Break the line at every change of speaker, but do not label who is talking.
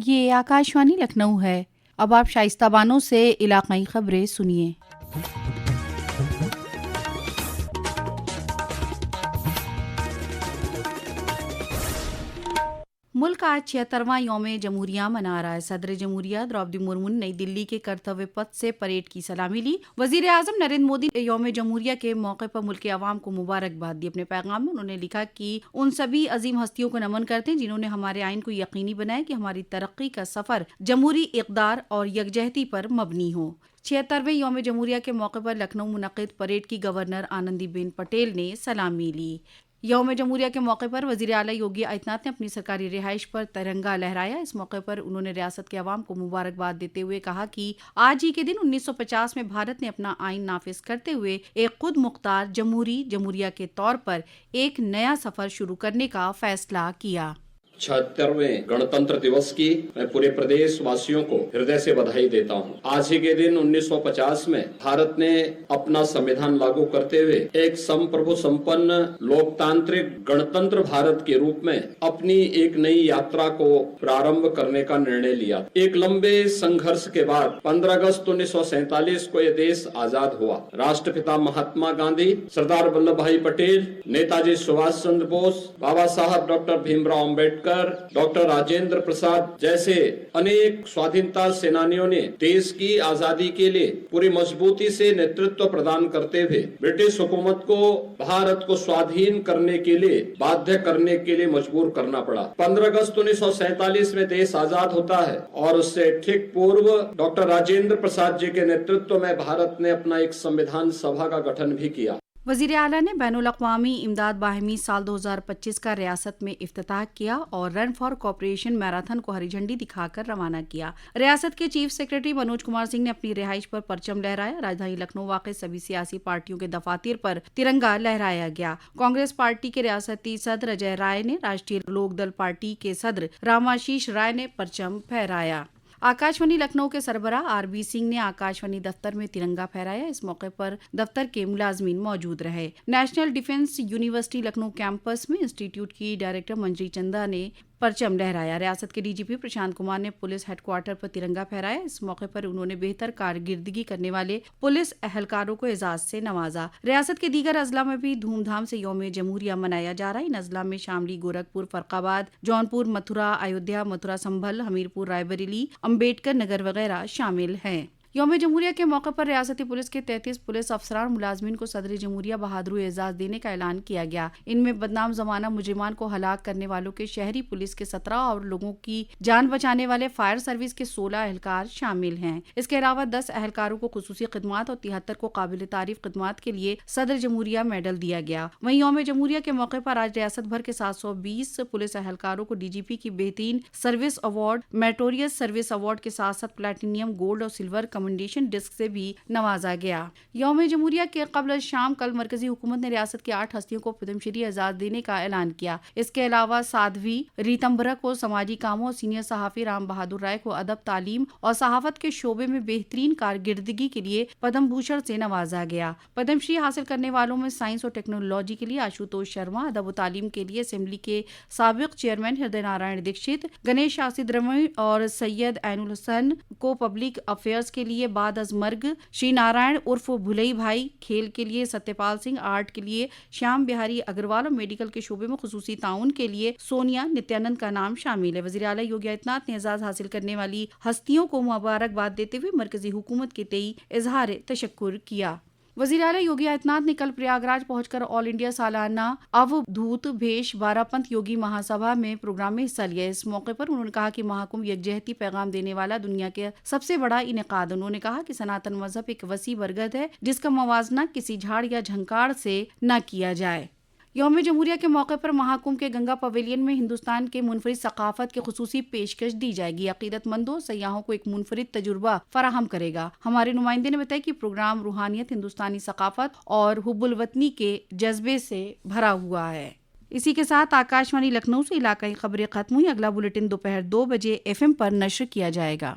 یہ آکاشوانی لکھنؤ ہے۔ اب آپ شائستہ بانو سے علاقائی خبریں سنیے۔ ملک آج 76واں یوم جمہوریہ منا رہا ہے۔ صدر جمہوریہ دروپدی مرمو نے نئی دلی کے کرتویہ پتھ سے پریڈ کی سلامی لی۔ وزیر اعظم نریندر مودی نے یوم جمہوریہ کے موقع پر ملک کے عوام کو مبارکباد دی۔ اپنے پیغام میں انہوں نے لکھا کہ ان سبھی عظیم ہستیوں کو نمن کرتے ہیں جنہوں نے ہمارے آئین کو یقینی بنایا کہ ہماری ترقی کا سفر جمہوری اقدار اور یکجہتی پر مبنی ہو۔ 76ویں یوم جمہوریہ کے موقع پر لکھنؤ منعقد پریڈ کی گورنر آنندی بین پٹیل نے سلامی لی۔ یوم جمہوریہ کے موقع پر وزیر اعلیٰ یوگی آدتیہ ناتھ نے اپنی سرکاری رہائش پر ترنگا لہرایا۔ اس موقع پر انہوں نے ریاست کے عوام کو مبارکباد دیتے ہوئے کہا کہ آج ہی کے دن 1950 میں بھارت نے اپنا آئین نافذ کرتے ہوئے ایک خود مختار جمہوریہ کے طور پر ایک نیا سفر شروع کرنے کا فیصلہ کیا۔
76ویں گنتنتر دیوس کی میں پورے پردیش واسیوں کو ہردے سے بدھائی دیتا ہوں۔ آج ہی کے دن 1950 میں بھارت نے اپنا سمویدھان لاگو کرتے ہوئے ایک سمپربھو سمپن لوکتانترک گنتنتر بھارت کے روپ میں اپنی ایک نئی یاترا کو پرارمبھ کرنے کا نرنے لیا۔ ایک لمبے سنگھرش کے بعد 15 اگست 1947 کو یہ دیش آزاد ہوا۔ راشٹر پتا مہاتما گاندھی، سردار ولبھ بھائی پٹیل، نیتا جی سبھاش چندر بوس، بابا صاحب ڈاکٹر بھیم راؤ امبیڈکر، ڈاکٹر راجندر پرساد جیسے انیک سوادھینتا سینانیوں نے دیش کی آزادی کے لیے پوری مضبوطی سے نیترتو پردان کرتے ہوئے برٹش حکومت کو بھارت کو سوادھین کرنے کے لیے بادھیہ کرنے کے لیے مجبور کرنا پڑا۔ 15 اگست 1947 میں دیش آزاد ہوتا ہے اور اس سے ٹھیک پورو ڈاکٹر راجندر پرساد جی کے نیترتو میں بھارت نے اپنا ایک سمویدھان سبھا کا گٹھن بھی کیا۔
وزیر اعلیٰ نے بین الاقوامی امداد باہمی سال 2025 کا ریاست میں افتتاح کیا اور رن فار کوآپریشن میراتھن کو ہری جھنڈی دکھا کر روانہ کیا۔ ریاست کے چیف سیکرٹری منوج کمار سنگھ نے اپنی رہائش پر پرچم لہرایا۔ راجدھانی لکھنؤ واقع سبھی سیاسی پارٹیوں کے دفاتر پر ترنگا لہرایا گیا۔ کانگریس پارٹی کے ریاستی صدر اجے رائے نے، راشٹریہ لوک دل پارٹی کے صدر راماشیش رائے نے پرچم پھہرایا۔ آکاشوانی لکھنؤ کے سربراہ آر بی سنگھ نے آکاشوانی دفتر میں ترنگا پھہرایا۔ اس موقع پر دفتر کے ملازمین موجود رہے۔ National defence university Lucknow campus میں انسٹی ٹیوٹ کی ڈائریکٹر منجری چندا نے پرچم لہرایا۔ ریاست کے ڈی جی پی پرشانت کمار نے پولیس ہیڈ کوارٹر پر ترنگا پھہرایا۔ اس موقع پر انہوں نے بہتر کارکردگی کرنے والے پولیس اہلکاروں کو اعزاز سے نوازا۔ ریاست کے دیگر اضلاع میں بھی دھوم دھام سے یوم جمہوریہ منایا جا رہا ہے۔ ان اضلاع میں شاملی، گورکھپور، فرق آباد، جونپور، متھرا، ایودھیا، متھرا سنبھل، ہمیرپور، رائے بریلی، امبیڈکر نگر وغیرہ شامل ہیں۔ یوم جمہوریہ کے موقع پر ریاستی پولیس کے 33 پولیس افسران اور ملازمین کو صدر جمہوریہ بہادری اعزاز دینے کا اعلان کیا گیا۔ ان میں بدنام زمانہ مجرمان کو ہلاک کرنے والوں کے شہری پولیس کے 17 اور لوگوں کی جان بچانے والے فائر سروس کے 16 اہلکار شامل ہیں۔ اس کے علاوہ 10 اہلکاروں کو خصوصی خدمات اور 73 کو قابل تعریف خدمات کے لیے صدر جمہوریہ میڈل دیا گیا۔ وہیں یوم جمہوریہ کے موقع پر آج ریاست بھر کے 720 پولیس اہلکاروں کو ڈی جی پی کی بہترین سروس ایوارڈ، میریٹوریس سروس ایوارڈ کے ساتھ ساتھ پلاٹینیم، گولڈ اور سلور کمنڈیشن ڈسک سے بھی نوازا گیا۔ یوم جمہوریہ کے قبل شام کل مرکزی حکومت نے ریاست کی 8 ہستیوں کو پدم شری اعزاز دینے کا اعلان کیا۔ اس کے علاوہ سادھوی ریتمبرا کو سماجی کاموں اور سینئر صحافی رام بہادر رائے کو ادب، تعلیم اور صحافت کے شعبے میں بہترین کارکردگی کے لیے پدم بھوشن سے نوازا گیا۔ پدم شری حاصل کرنے والوں میں سائنس اور ٹیکنالوجی کے لیے آشوتوش شرما، ادب و تعلیم کے لیے اسمبلی کے سابق چیئرمین ہردے نارائن دیکشت، گنیش آسیدرمن اور سید عین الحسن کو پبلک افیئرز کے لیے بعد از مرگ شری نارائن عرف بھلئی بھائی، کھیل کے لیے ستیہ پال سنگھ، آرٹ کے لیے شیام بہاری اگروال اور میڈیکل کے شعبے میں خصوصی تعاون کے لیے سونیا نتیانند کا نام شامل ہے۔ وزیر اعلیٰ یوگی آدتیہ ناتھ نے اعزاز حاصل کرنے والی ہستیوں کو مبارکباد دیتے ہوئے مرکزی حکومت کے تئیں اظہار تشکر کیا۔ وزیر اعلیٰ یوگی آدتیہ ناتھ نے کل پریاگ راج پہنچ کر آل انڈیا سالانہ اودھوت بھیش بارہ پنتھ یوگی مہا سبھا میں پروگرام میں حصہ لیا۔ اس موقع پر انہوں نے کہا کہ مہاکمبھ یکجہتی پیغام دینے والا دنیا کے سب سے بڑا انعقاد۔ انہوں نے کہا کہ سناتن مذہب ایک وسیع برگد ہے جس کا موازنہ کسی جھاڑ یا جھنکاڑ سے نہ کیا جائے۔ یوم جمہوریہ کے موقع پر مہاکمبھ کے گنگا پویلین میں ہندوستان کے منفرد ثقافت کی خصوصی پیشکش دی جائے گی۔ عقیدت مندوں سیاحوں کو ایک منفرد تجربہ فراہم کرے گا۔ ہمارے نمائندے نے بتایا کہ پروگرام روحانیت، ہندوستانی ثقافت اور حب الوطنی کے جذبے سے بھرا ہوا ہے۔ اسی کے ساتھ آکاشوانی لکھنؤ سے علاقائی خبریں ختم ہوئی۔ اگلا بلیٹن دوپہر 2 بجے FM پر نشر کیا جائے گا۔